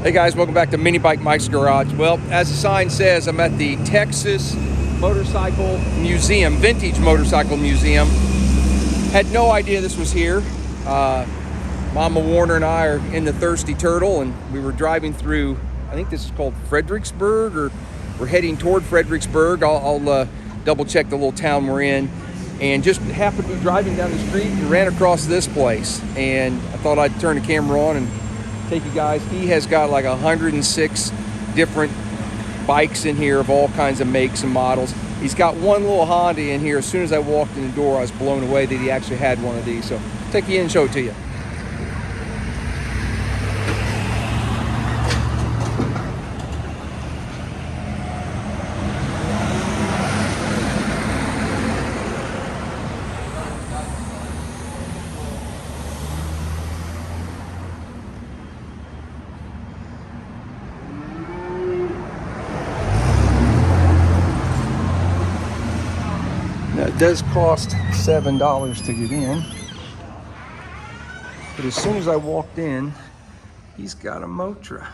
Hey guys, welcome back to Mini Bike Mike's Garage. Well, as the sign says, I'm at the Texas Motorcycle Museum, Vintage Motorcycle Museum. Had no idea this was here. Mama Warner and I are in the Thirsty Turtle, and we were driving through, I think this is called Fredericksburg, or we're heading toward Fredericksburg. I'll double check the little town we're in. And just happened to be driving down the street and ran across this place. And I thought I'd turn the camera on and take you guys. He has got like 106 different bikes in here of all kinds of makes and models. He's got one little Honda in here. As soon as I walked in the door, I was blown away that he actually had one of these. So I'll take you in and show it to you. Now, it does cost $7 to get in, but as soon as I walked in, he's got a Motra.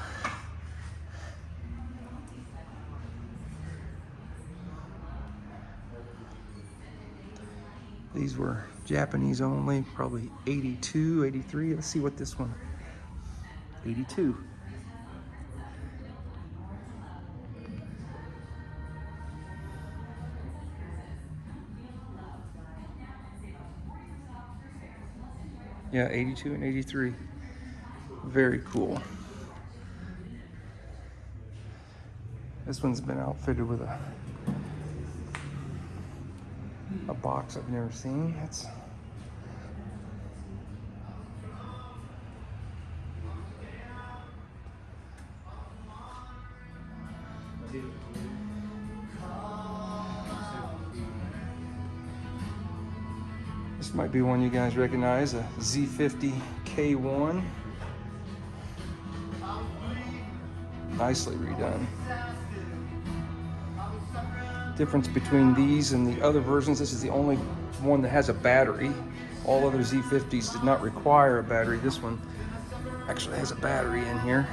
These were Japanese only, probably 82, 83. Let's see what this one, 82. Yeah, 82 and 83. Very cool. This one's been outfitted with a box I've never seen. That's This might be one you guys recognize, a Z50 K1. Nicely redone. Difference between these and the other versions, this is the only one that has a battery. All other Z50s did not require a battery. This one actually has a battery in here.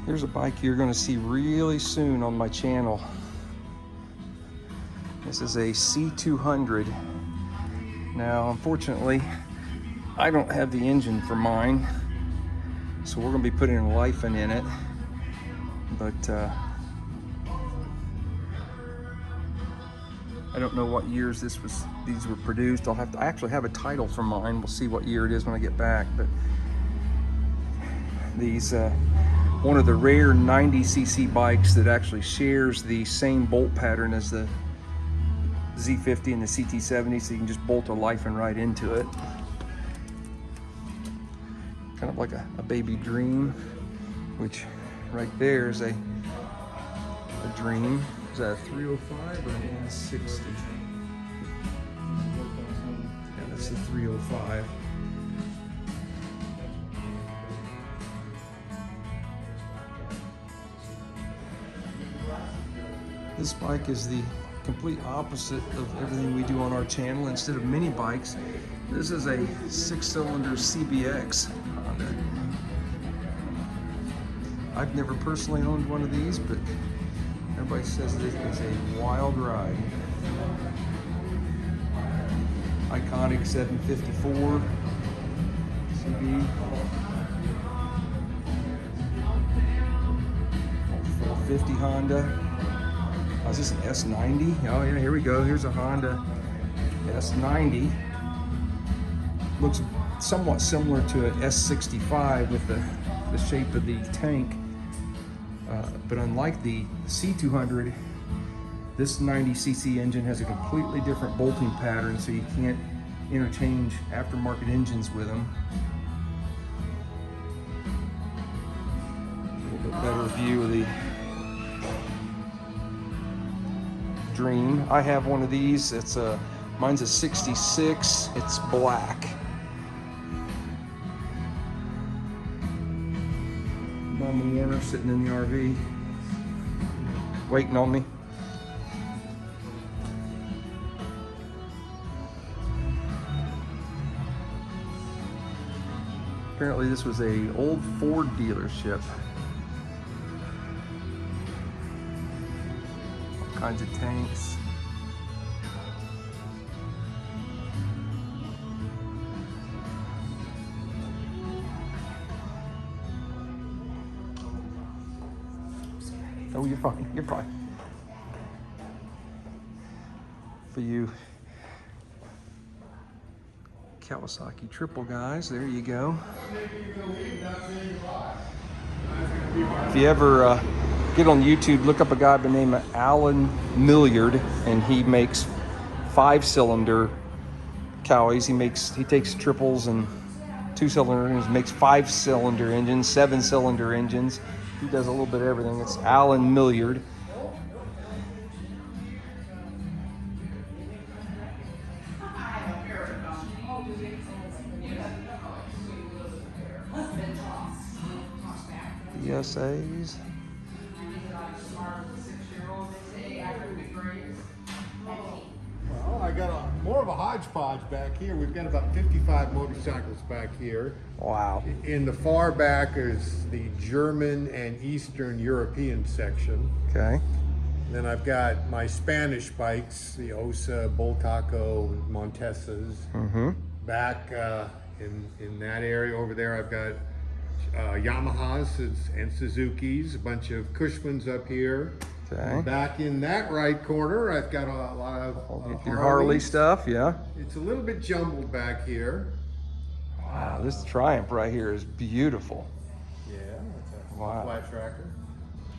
Here's a bike you're going to see really soon on my channel. This is a C200. Now, unfortunately, I don't have the engine for mine, so we're going to be putting a Lifen in it. But I don't know what years these were produced. I actually have a title for mine. We'll see what year it is when I get back. But these. One of the rare 90cc bikes that actually shares the same bolt pattern as the Z50 and the CT70, so you can just bolt a Lifen right into it. Kind of like a baby Dream, which right there is a Dream. Is that a 305 or an N60? Yeah, that's the 305. This bike is the complete opposite of everything we do on our channel. Instead of mini bikes, this is a 6-cylinder CBX Honda. I've never personally owned one of these, but everybody says it is a wild ride. Iconic 754 CB. 450 Honda. Oh, is this an S90? Oh yeah, here we go. Here's a Honda S90. Looks somewhat similar to an S65 with the shape of the tank. But unlike the C200, this 90cc engine has a completely different bolting pattern, so you can't interchange aftermarket engines with them. A little bit better view of the Dream. I have one of these. Mine's a 66. It's black. Mama Warner sitting in the RV, waiting on me. Apparently this was a old Ford dealership. All kinds of tanks. Oh, you're fine, you're fine. For you Kawasaki triple guys, there you go. If you ever get on YouTube, look up a guy by the name of Alan Milliard, and he makes 5-cylinder Cowies. He takes triples and 2-cylinder engines, makes 5-cylinder engines, 7-cylinder engines. He does a little bit of everything. It's Alan Milliard. ESAs. Well, I got more of a hodgepodge back here. We've got about 55 motorcycles back here. Wow. In the far back is the German and Eastern European section. Okay. Then I've got my Spanish bikes, the Osa, Boltaco, Montesas. Mm-hmm. Back in that area over there, I've got Yamahas and Suzukis, a bunch of Cushmans up here. Okay. Back in that right corner, I've got a lot of Your Harley stuff, yeah. It's a little bit jumbled back here. Wow, this Triumph right here is beautiful. Yeah, it's a Wow. flat tracker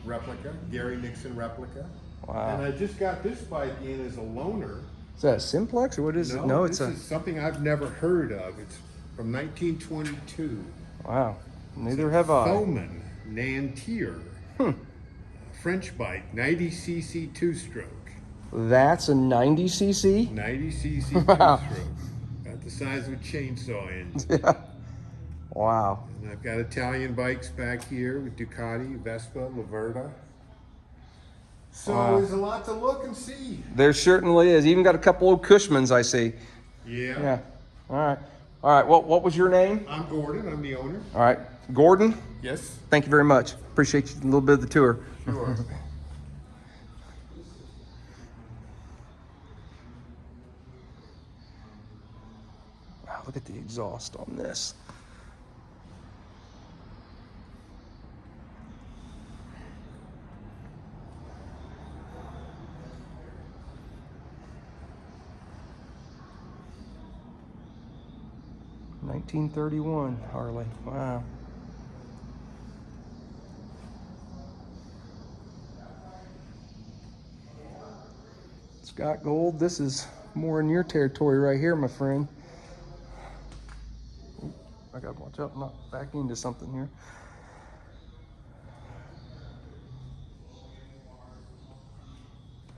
replica, Gary Nixon replica. Wow. And I just got this bike in as a loaner. Is that a Simplex or what is it? No, it's this is something I've never heard of. It's from 1922. Wow. Neither have I. Thoman Nantier. French bike, 90cc two-stroke. That's a 90cc? 90cc Wow. two-stroke. About the size of a chainsaw engine. Yeah. Wow. And I've got Italian bikes back here with Ducati, Vespa, Laverda. So there's a lot to look and see. There certainly is. Even got a couple old Cushmans I see. Yeah. Yeah. All right. All right. What was your name? I'm Gordon. I'm the owner. All right. Gordon, Yes. thank you very much. Appreciate you a little bit of the tour. Sure. Wow, look at the exhaust on this. $1931 Harley. Wow. Scott Gold, this is more in your territory right here, my friend. Ooh, I gotta watch out, not back into something here.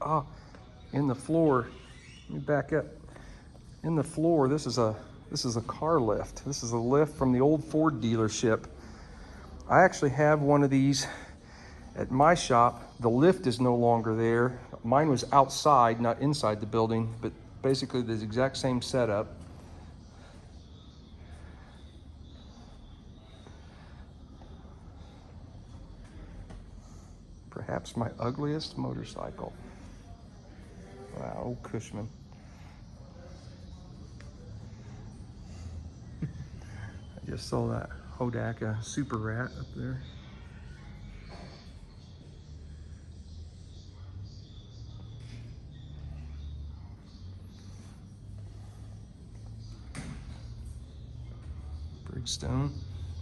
Ah, in the floor. Let me back up. In the floor, this is a car lift. This is a lift from the old Ford dealership. I actually have one of these at my shop. The lift is no longer there. Mine was outside, not inside the building, but basically the exact same setup. Perhaps my ugliest motorcycle. Wow, old Cushman. I just saw that Hodaka Super Rat up there.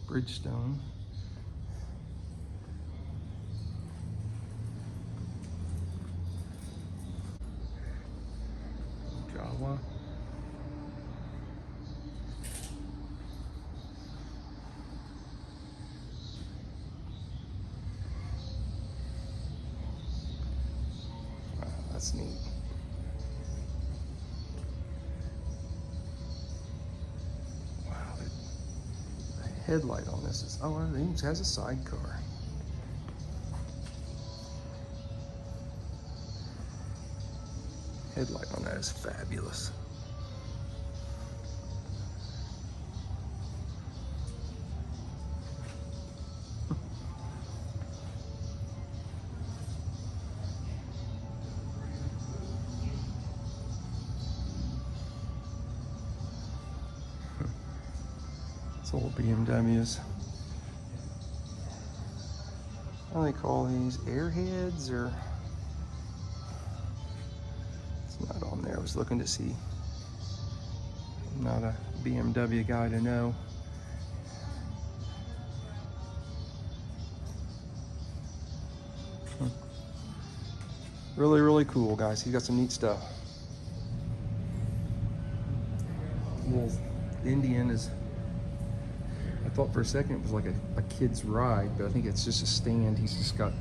Bridgestone. Jawa. Wow, that's neat. Wow, the headlight on this is, oh, it even has a sidecar. Headlight on that is fabulous. It's old BMWs. What do they call these? Airheads or? It's not on there. I was looking to see. I'm not a BMW guy to know. Really, really cool, guys. He's got some neat stuff. Little Indian is, I thought for a second it was like a kid's ride, but I think it's just a stand they just got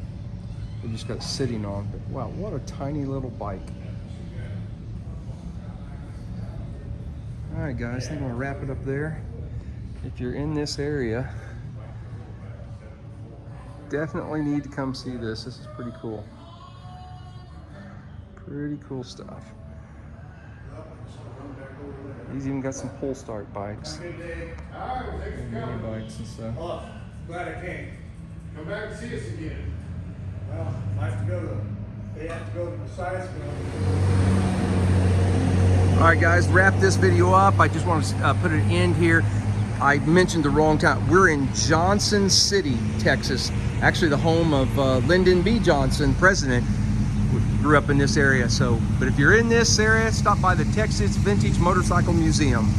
it sitting on. But wow, what a tiny little bike. All right, guys, I think I'm gonna wrap it up there. If you're in this area, definitely need to come see this. This is pretty cool. Pretty cool stuff. He's even got some pull start bikes. And mini bikes and stuff. Oh, glad I came. Come back and see us again. Well, I have to go to, they have to go to the size All right, guys, wrap this video up. I just want to put an end here. I mentioned the wrong time. We're in Johnson City, Texas. Actually, the home of Lyndon B. Johnson, president. Grew up in this area. So, but if you're in this area, stop by the Texas Vintage Motorcycle Museum.